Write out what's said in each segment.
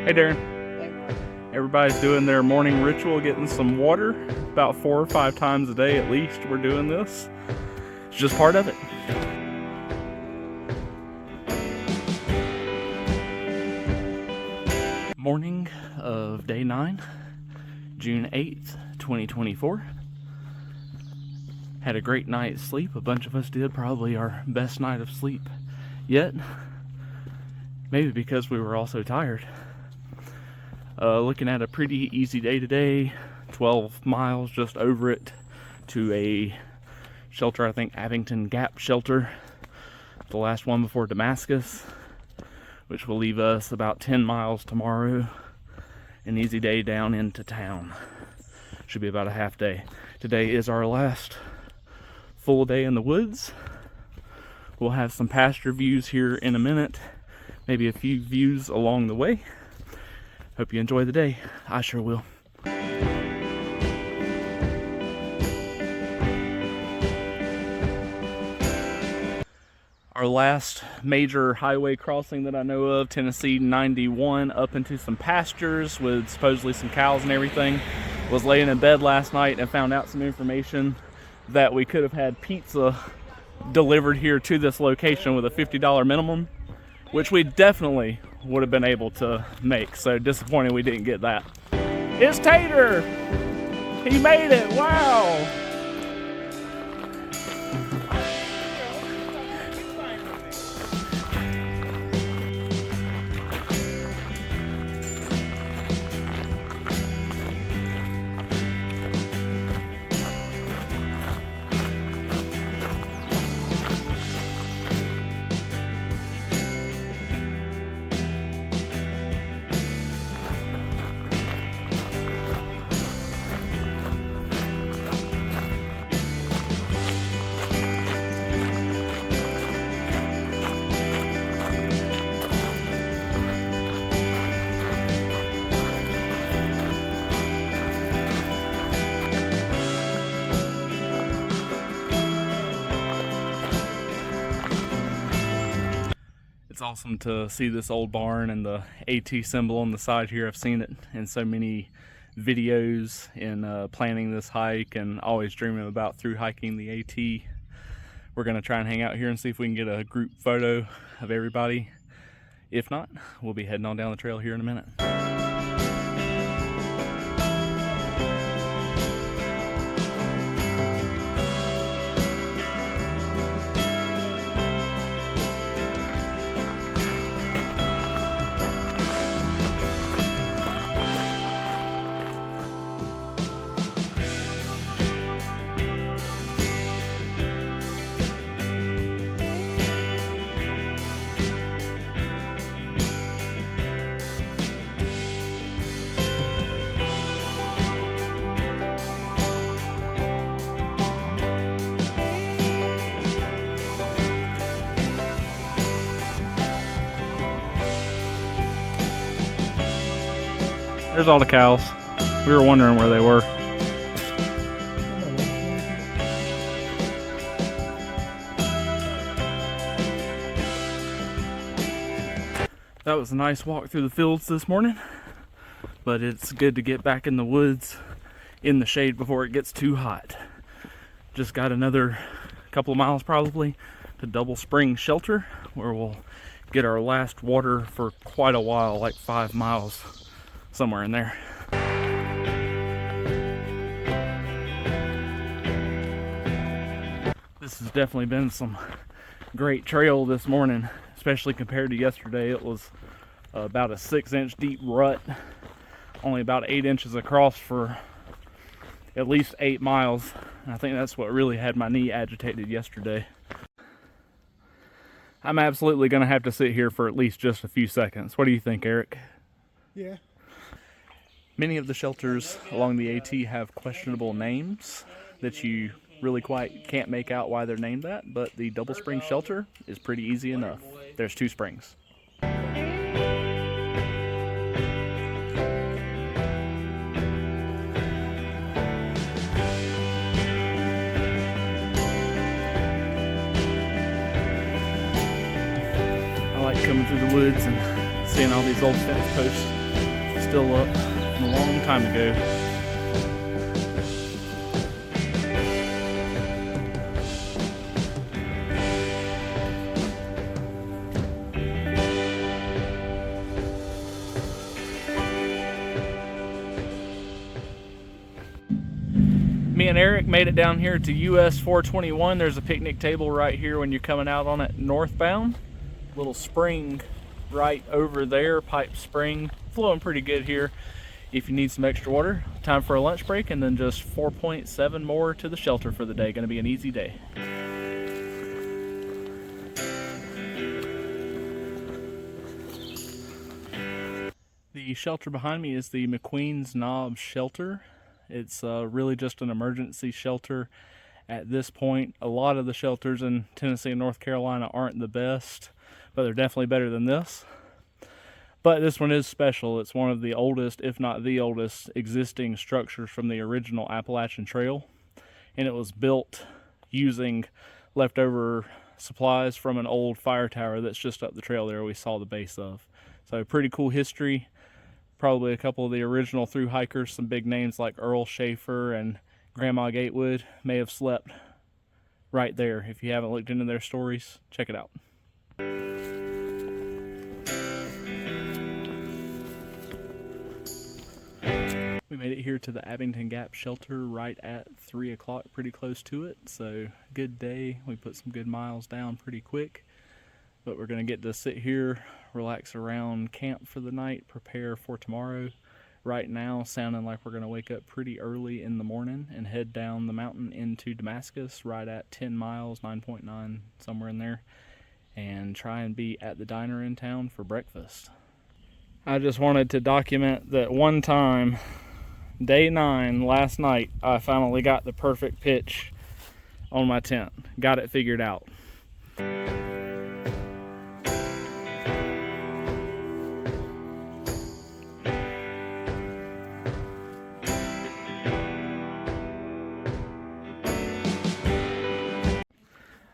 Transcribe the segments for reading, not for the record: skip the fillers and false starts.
Hey Darren. Everybody's doing their morning ritual, getting some water. About 4 or 5 times a day at least we're doing this. It's just part of it. Morning of day 9, June 8th, 2024. Had a great night's sleep. A bunch of us did, probably our best night of sleep yet. Maybe because we were all so tired. Looking at a pretty easy day today. 12 miles, just over it, to a shelter, I think Abington Gap shelter. The last one before Damascus, which will leave us about 10 miles tomorrow. An easy day down into town. Should be about a half day. Today is our last full day in the woods. We'll have some pasture views here in a minute. Maybe a few views along the way. Hope you enjoy the day. I sure will. Our last major highway crossing that I know of, Tennessee 91, up into some pastures with supposedly some cows and everything. Was laying in bed last night and found out some information that we could have had pizza delivered here to this location with a $50 minimum, which we definitely would have been able to make. So disappointed we didn't get that. It's Tater! He made it! Wow! It's awesome to see this old barn and the AT symbol on the side here. I've seen it in so many videos in planning this hike and always dreaming about through hiking the AT. We're going to try and hang out here and see if we can get a group photo of everybody. If not, we'll be heading on down the trail here in a minute. There's all the cows. We were wondering where they were. That was a nice walk through the fields this morning, but it's good to get back in the woods in the shade before it gets too hot. Just got another couple of miles probably to Double Spring Shelter, where we'll get our last water for quite a while, like 5 miles. Somewhere in there. This has definitely been some great trail this morning, especially compared to yesterday. It was about a 6-inch deep rut, only about 8 inches across for at least 8 miles. And I think that's what really had my knee agitated yesterday. I'm absolutely going to have to sit here for at least just a few seconds. What do you think, Eric? Yeah. Many of the shelters along the AT have questionable names that you really quite can't make out why they're named that, but the Double Spring Shelter is pretty easy enough. There's 2 springs. I like coming through the woods and seeing all these old fence posts. still up from a long time ago. Me and Eric made it down here to US 421. There's a picnic table right here when you're coming out on it northbound. Little spring right over there, pipe spring, flowing pretty good here if you need some extra water. Time for a lunch break, and then just 4.7 more to the shelter for the day. Gonna be an easy day. The shelter behind me is the McQueen's Knob shelter. It's really just an emergency shelter at this point. A lot of the shelters in Tennessee and North Carolina aren't the best, but they're definitely better than this. But this one is special. It's one of the oldest, if not the oldest, existing structures from the original Appalachian Trail. And it was built using leftover supplies from an old fire tower that's just up the trail there we saw the base of. So pretty cool history. Probably a couple of the original thru hikers, some big names like Earl Schaefer and Grandma Gatewood may have slept right there. If you haven't looked into their stories, check it out. We made it here to the Abington Gap shelter right at 3 o'clock, pretty close to it. So good day. We put some good miles down pretty quick. But we're going to get to sit here, relax around camp for the night, prepare for tomorrow. Right now, sounding like we're going to wake up pretty early in the morning and head down the mountain into Damascus right at 10 miles, 9.9, somewhere in there, and try and be at the diner in town for breakfast. I just wanted to document that one time, day 9, last night, I finally got the perfect pitch on my tent. Got it figured out.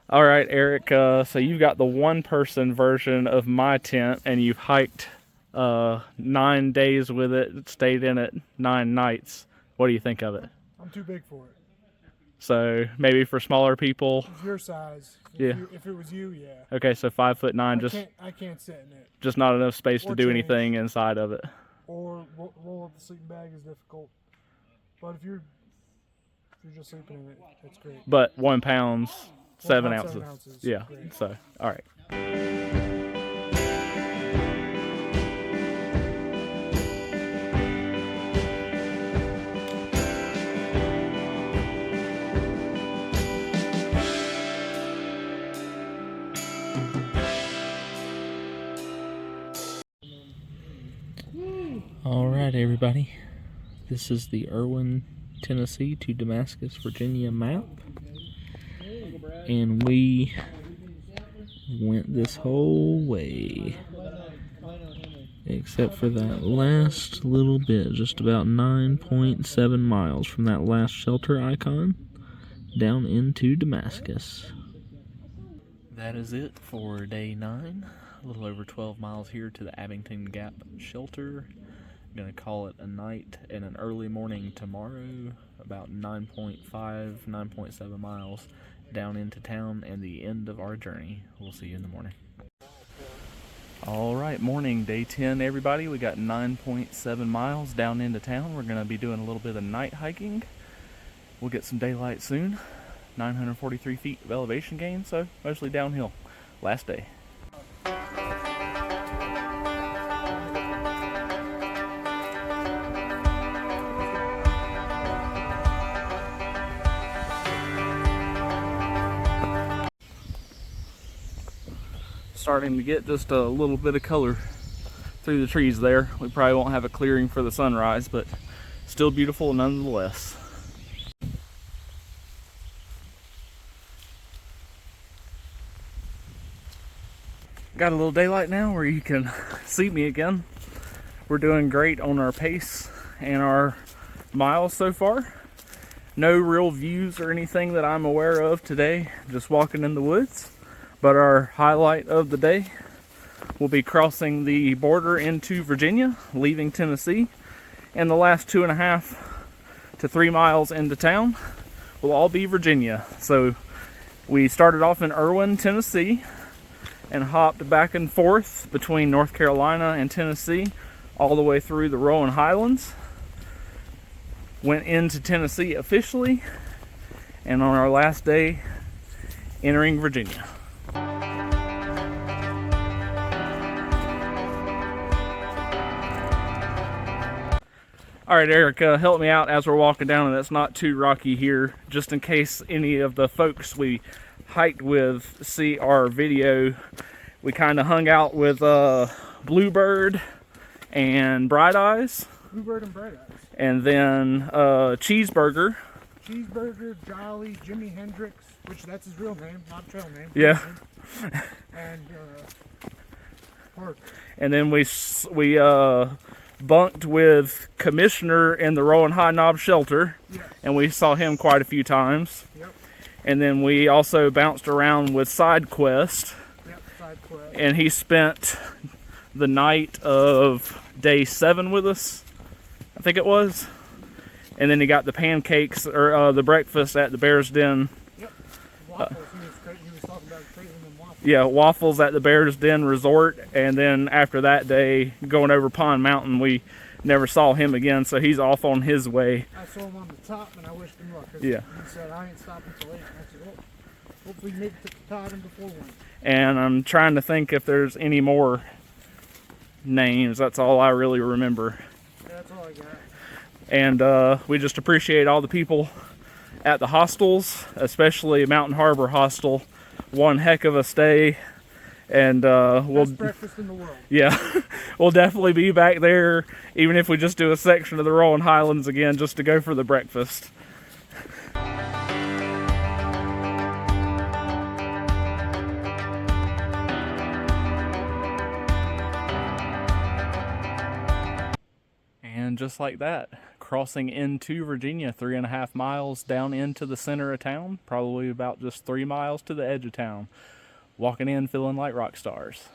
All right, Eric, so you've got the one-person version of my tent, and you've hiked 9 days with it, stayed in it 9 nights. What do you think of it? I'm too big for it. So maybe for smaller people? It's your size. If it was you, yeah. Okay, so 5'9", I can't sit in it. Just not enough space to do change. anything inside of it. Or roll up the sleeping bag is difficult. But if you're just sleeping in it, that's great. But 1 pound, 7 ounces. 7 ounces. Yeah, great. So, all right. All right, everybody. This is the Erwin, Tennessee to Damascus, Virginia map. And we went this whole way, except for that last little bit, just about 9.7 miles from that last shelter icon down into Damascus. That is it for day 9. A little over 12 miles here to the Abington Gap shelter. I'm going to call it a night and an early morning tomorrow, about 9.7 miles down into town, and the end of our journey. We'll see you in the morning. All right, morning, day 10, everybody. We got 9.7 miles down into town. We're going to be doing a little bit of night hiking. We'll get some daylight soon. 943 feet of elevation gain, so mostly downhill. Last day. Starting to get just a little bit of color through the trees there. We probably won't have a clearing for the sunrise, but still beautiful nonetheless. Got a little daylight now where you can see me again. We're doing great on our pace and our miles so far. No real views or anything that I'm aware of today, just walking in the woods. But our highlight of the day we'll be crossing the border into Virginia, leaving Tennessee, and the last 2.5 to 3 miles into town will all be Virginia. So we started off in Erwin, Tennessee, and hopped back and forth between North Carolina and Tennessee all the way through the Rolling Highlands. Went into Tennessee officially, and on our last day, entering Virginia. All right, Eric, help me out as we're walking down, and it's not too rocky here, just in case any of the folks we hiked with see our video. We kind of hung out with Bluebird and Bright Eyes. Bluebird and Bright Eyes. And then Cheeseburger. Cheeseburger, Jolly, Jimi Hendrix, which that's his real name, not trail name. Yeah. And Parker. And then we bunked with Commissioner in the Rolling High Knob shelter. Yes. And we saw him quite a few times. Yep. And then we also bounced around with SideQuest. Yep, SideQuest. And he spent the night of day 7 with us, I think it was. And then he got the pancakes, or the breakfast at the Bear's Den. Yep, waffles. He was talking about trading them waffles. Yeah, waffles at the Bear's Den Resort. And then after that day, going over Pond Mountain, we never saw him again, so he's off on his way. I saw him on the top, and I wished him luck. Yeah. He said, I ain't stopping till 8. And I said, well, hopefully you make it to Katahdin before 1. And I'm trying to think if there's any more names. That's all I really remember. Yeah, that's all I got. And we just appreciate all the people at the hostels, especially Mountain Harbor Hostel. One heck of a stay. And Best breakfast in the world. Yeah, we'll definitely be back there, even if we just do a section of the Rolling Highlands again, just to go for the breakfast. And just like that, crossing into Virginia, 3.5 miles down into the center of town, probably about just 3 miles to the edge of town. Walking in feeling like rock stars.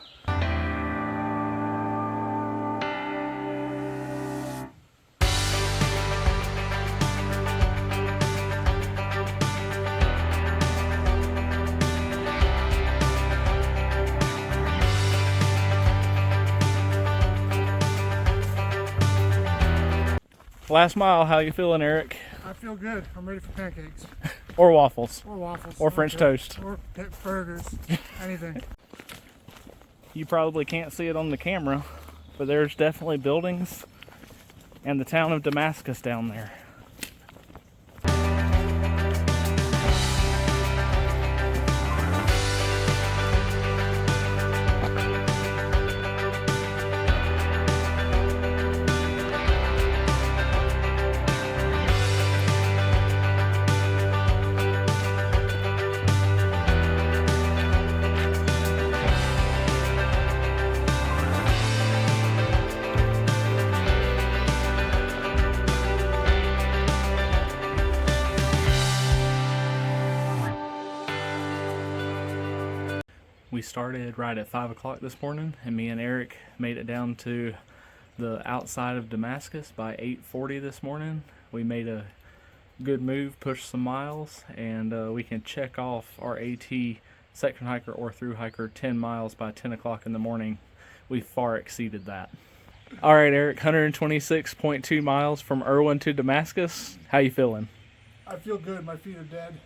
Last mile, how you feeling, Eric? I feel good. I'm ready for pancakes. Or waffles. Or waffles. Or French toast. Or burgers. Anything. You probably can't see it on the camera, but there's definitely buildings and the town of Damascus down there. We started right at 5 o'clock this morning, and me and Eric made it down to the outside of Damascus by 8:40 this morning. We made a good move, pushed some miles, and we can check off our AT section hiker or through hiker 10 miles by 10 o'clock in the morning. We far exceeded that. All right, Eric, 126.2 miles from Erwin to Damascus. How you feeling? I feel good. My feet are dead.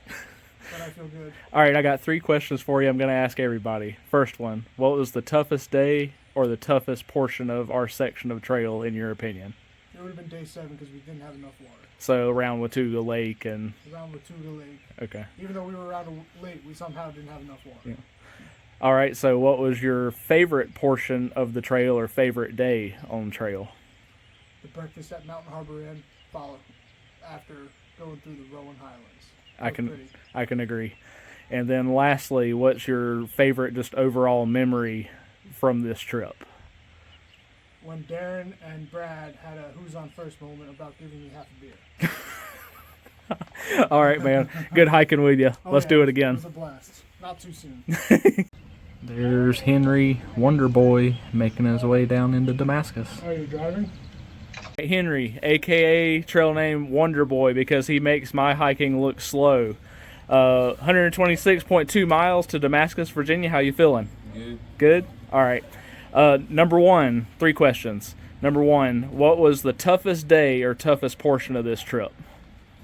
But I feel good. All right, I got 3 questions for you. I'm going to ask everybody. First one, what was the toughest day or the toughest portion of our section of trail, in your opinion? It would have been day 7 because we didn't have enough water. So around Watauga Lake and... Around Watauga Lake. Okay. Even though we were around a lake, we somehow didn't have enough water. Yeah. All right, so what was your favorite portion of the trail or favorite day on trail? The breakfast at Mountain Harbor Inn followed after going through the Rolling Highlands. I can agree. And then lastly, what's your favorite just overall memory from this trip? When Darren and Brad had a who's on first moment about giving me half a beer. All right, man. Good hiking with you. Let's do it again. It was a blast. Not too soon. There's Henry, Wonder Boy, making his way down into Damascus. Are you driving? Henry, aka trail name Wonder Boy, because he makes my hiking look slow. 126.2 miles to Damascus, Virginia. How you feeling? Good. Good? All right. Number one, 3 questions. Number one, what was the toughest day or toughest portion of this trip?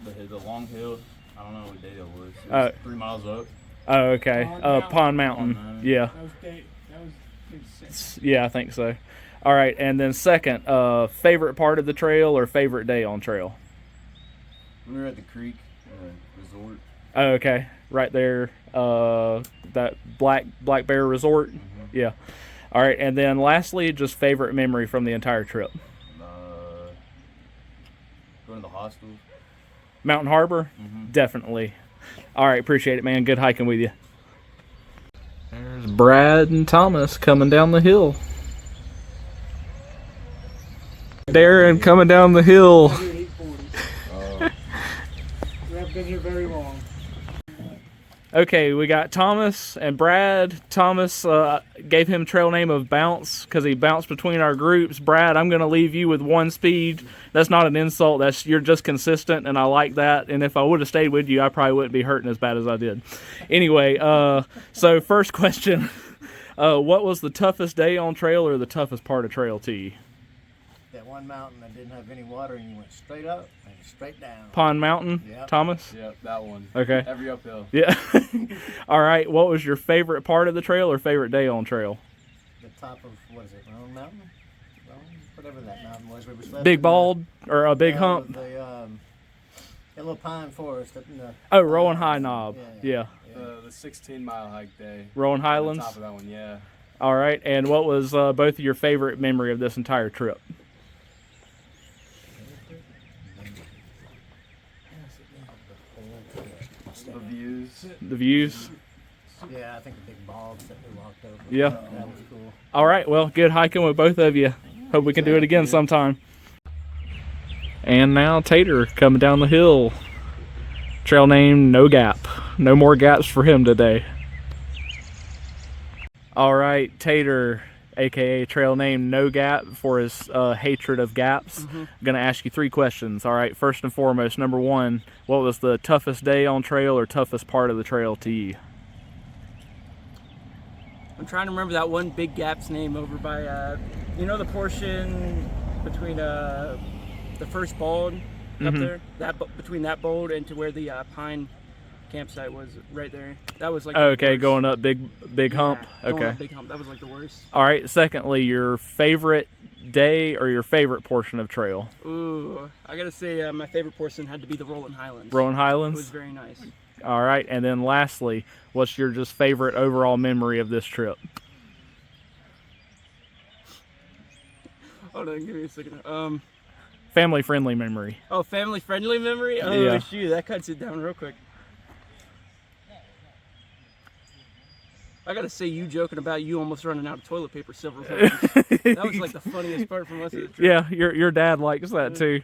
The long hill. I don't know what day that was. It was 3 miles up. Oh, okay. Pond Mountain. Yeah. That was day 6. Yeah, I think so. All right, and then second, favorite part of the trail or favorite day on trail? We were at the creek resort. Oh, okay. Right there, that Black Bear Resort. Mm-hmm. Yeah. All right, and then lastly, just favorite memory from the entire trip. Going to the hostels. Mountain Harbor? Mm-hmm. Definitely. All right, appreciate it, man. Good hiking with you. There's Brad and Thomas coming down the hill. Darren coming down the hill. We haven't been here very long. Okay, we got Thomas and Brad. Thomas gave him trail name of Bounce because he bounced between our groups. Brad, I'm going to leave you with 1 speed. That's not an insult. You're just consistent, and I like that. And if I would have stayed with you, I probably wouldn't be hurting as bad as I did. Anyway, so first question. What was the toughest day on trail or the toughest part of trail to you? That one mountain that didn't have any water and you went straight up and straight down. Pond Mountain, Yep. Thomas? Yep, that one. Okay. Every uphill. Yeah. All right. What was your favorite part of the trail or favorite day on trail? The top of, what is it, Roan Mountain? Roan? Whatever that mountain was. We were slept Big in Bald or a Big the, Hump? The little pine forest up in the... Oh, Rowan High Knob. Yeah. The 16-mile hike day. Rowan On Highlands? top of that one, yeah. All right. And what was both of your favorite memory of this entire trip? The views. The views? Yeah, I think the big balds that we walked over. Yeah. That was cool. All right. Well, good hiking with both of you. Hope we can do it again sometime. And now Tater coming down the hill. Trail name No Gap. No more gaps for him today. All right, Tater, aka trail name No Gap, for his hatred of gaps. Gonna ask you 3 questions. All right, first and foremost, number 1, what was the toughest day on trail or toughest part of the trail to you? I'm trying to remember that one big gap's name over by, you know, the portion between the first bold up there, between that bold and to where the pine campsite was, right there. That was like Okay, going up Big Hump. Going Okay. up Big Hump. That was like the worst. All right. Secondly, your favorite day or your favorite portion of trail? Ooh, I gotta say my favorite portion had to be the Rolling Highlands. Rolling It Highlands. was very nice. All right, and then lastly, what's your just favorite overall memory of this trip? Hold on, give me a second. Family friendly memory. Oh, family friendly memory? Oh, Yeah. shoot, that cuts it down real quick. I gotta say, you joking about you almost running out of toilet paper several times. That was like the funniest part from us of the trip. Yeah, your dad likes that too.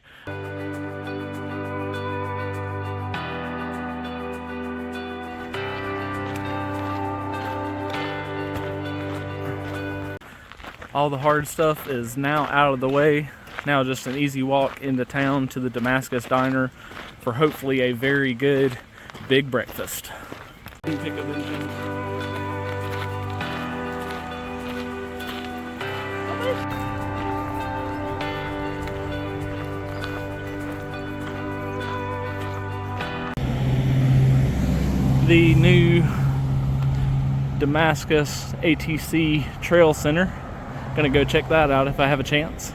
All the hard stuff is now out of the way. Now just an easy walk into town to the Damascus Diner for hopefully a very good big breakfast. The new Damascus ATC Trail Center. Gonna go check that out if I have a chance.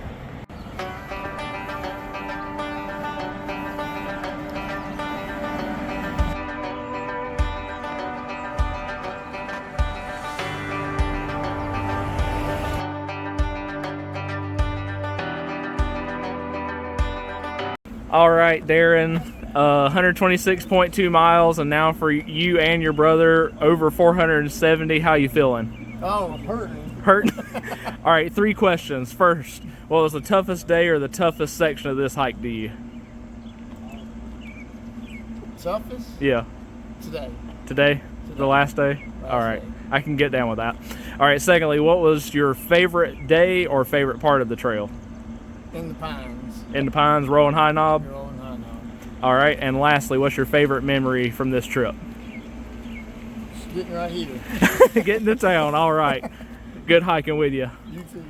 All right, Darren, 126.2 miles, and now for you and your brother, over 470. How you feeling? Oh, I'm hurting. Hurt? All right, 3 questions. First, what was the toughest day or the toughest section of this hike to you? Toughest? Yeah, Today. today? The last day? All right. day. I can get down with that. All right, secondly, what was your favorite day or favorite part of the trail? In the pines. In the pines, rolling high knob? Rolling high knob. All right, and lastly, what's your favorite memory from this trip? Just getting right here. Getting to town, all right. Good hiking with you. You too.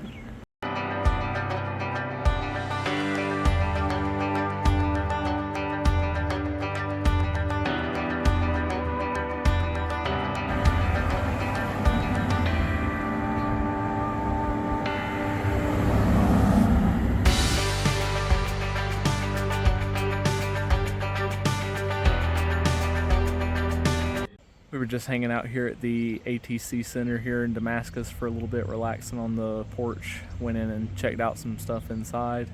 We were just hanging out here at the ATC Center here in Damascus for a little bit, relaxing on the porch. Went in and checked out some stuff inside.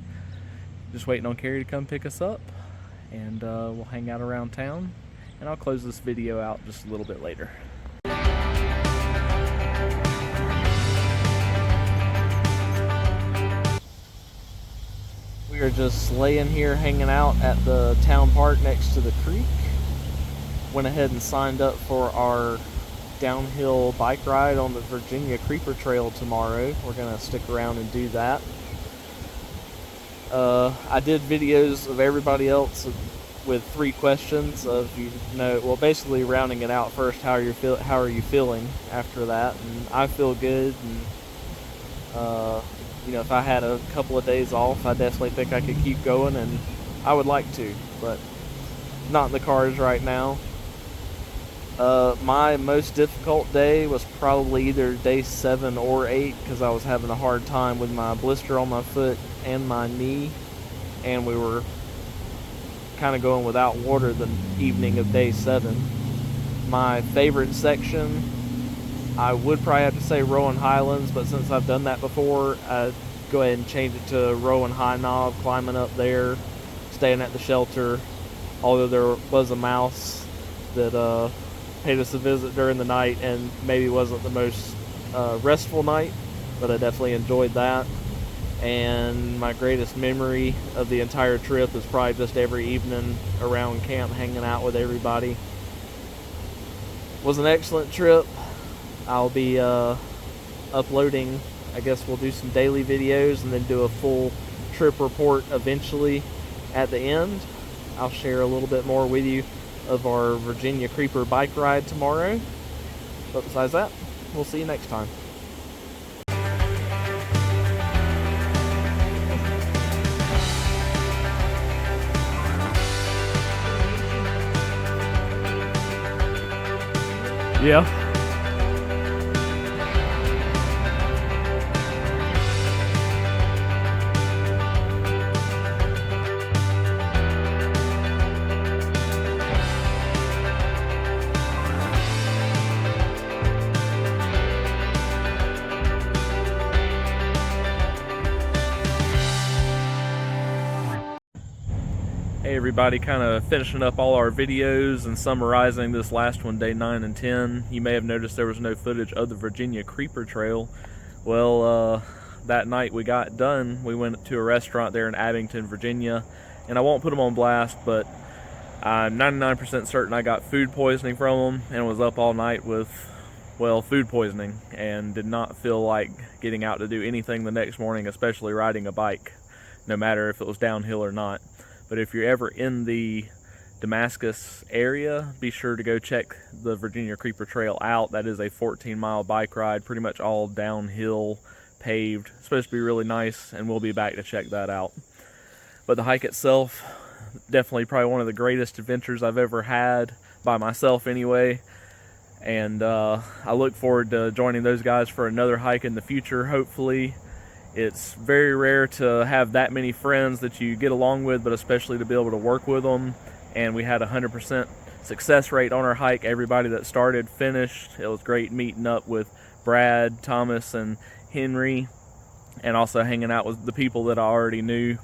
Just waiting on Carrie to come pick us up, and we'll hang out around town. And I'll close this video out just a little bit later. We are just laying here hanging out at the town park next to the creek. Went ahead and signed up for our downhill bike ride on the Virginia Creeper Trail tomorrow. We're gonna stick around and do that. I did videos of everybody else with 3 questions of, well, basically rounding it out first. How are you feeling after that? And I feel good. And if I had a couple of days off, I definitely think I could keep going, and I would like to, but not in the cards right now. My most difficult day was probably either day 7 or 8, because I was having a hard time with my blister on my foot and my knee, and we were kind of going without water the evening of day 7. My favorite section, I would probably have to say Rowan Highlands, but since I've done that before, I'd go ahead and change it to Rowan High Knob, climbing up there, staying at the shelter. Although there was a mouse that paid us a visit during the night, and maybe wasn't the most restful night, but I definitely enjoyed that. And my greatest memory of the entire trip is probably just every evening around camp hanging out with everybody. It was an excellent trip. I'll be uploading, I guess we'll do some daily videos and then do a full trip report eventually at the end. I'll share a little bit more with you of our Virginia Creeper bike ride tomorrow. But besides that, we'll see you next time. Yeah. Hey everybody, kind of finishing up all our videos and summarizing this last one, day 9 and 10. You may have noticed there was no footage of the Virginia Creeper Trail. Well, that night we got done, we went to a restaurant there in Abington, Virginia, and I won't put them on blast, but I'm 99% certain I got food poisoning from them and was up all night with, well, food poisoning, and did not feel like getting out to do anything the next morning, especially riding a bike, no matter if it was downhill or not. But if you're ever in the Damascus area, be sure to go check the Virginia Creeper Trail out. That is a 14-mile bike ride, pretty much all downhill, paved. It's supposed to be really nice, and we'll be back to check that out. But the hike itself, definitely probably one of the greatest adventures I've ever had, by myself anyway. And I look forward to joining those guys for another hike in the future, hopefully. It's very rare to have that many friends that you get along with, but especially to be able to work with them. And we had a 100% success rate on our hike. Everybody that started finished. It was great meeting up with Brad, Thomas, and Henry, and also hanging out with the people that I already knew.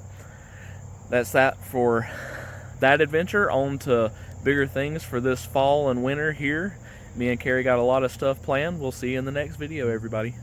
That's that for that adventure. On to bigger things for this fall and winter here. Me and Carrie got a lot of stuff planned. We'll see you in the next video, everybody.